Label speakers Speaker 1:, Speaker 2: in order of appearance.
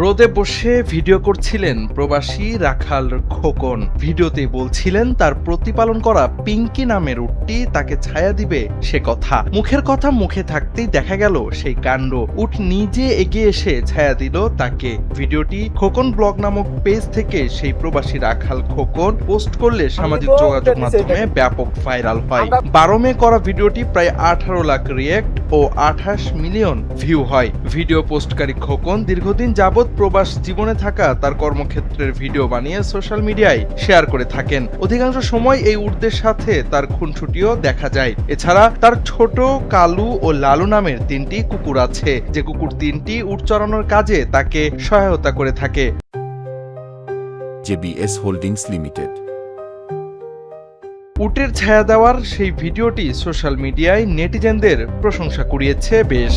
Speaker 1: রোদে বসে ভিডিও করছিলেন প্রবাসী রাখাল খোকন। ভিডিওতে বলছিলেন তার প্রতিপালন করা পিঙ্কি নামের উটটি তাকে ছায়া দিবে সে কথা। মুখের কথা মুখে থাকতেই দেখা গেল সেই কাণ্ড। উট নিজে এগিয়ে এসে ছায়া দিল তাকে। ভিডিওটি খোকন ব্লগ নামক পেজ থেকে সেই প্রবাসী রাখাল খোকন পোস্ট করলে সামাজিক যোগাযোগ মাধ্যমে ব্যাপক ভাইরাল হয়। 12 মে করা ভিডিওটি প্রায় 18 লাখ রিয়েক্ট ও 28 মিলিয়ন ভিউ হয়। ভিডিও পোস্টকারী খোকন দীর্ঘদিন যাবৎ প্রবাস জীবনে থাকা তার কর্মক্ষেত্রের ভিডিও বানিয়ে সোশ্যাল মিডিয়ায় শেয়ার করে থাকেন। অধিকাংশ সময় এই উটদের সাথে তার খুনসুটিও দেখা যায়। এছাড়া তার ছোট, কালু ও লালু নামের 3টি কুকুর আছে, যে কুকুর 3টি উট চড়ানোর কাজে তাকে সহায়তা করে থাকে।
Speaker 2: JBS holdings limited.
Speaker 1: উটের ছায়া দেওয়ার সেই ভিডিওটি সোশ্যাল মিডিয়ায় নেটিজেনদের প্রশংসা কুড়িয়েছে বেশ।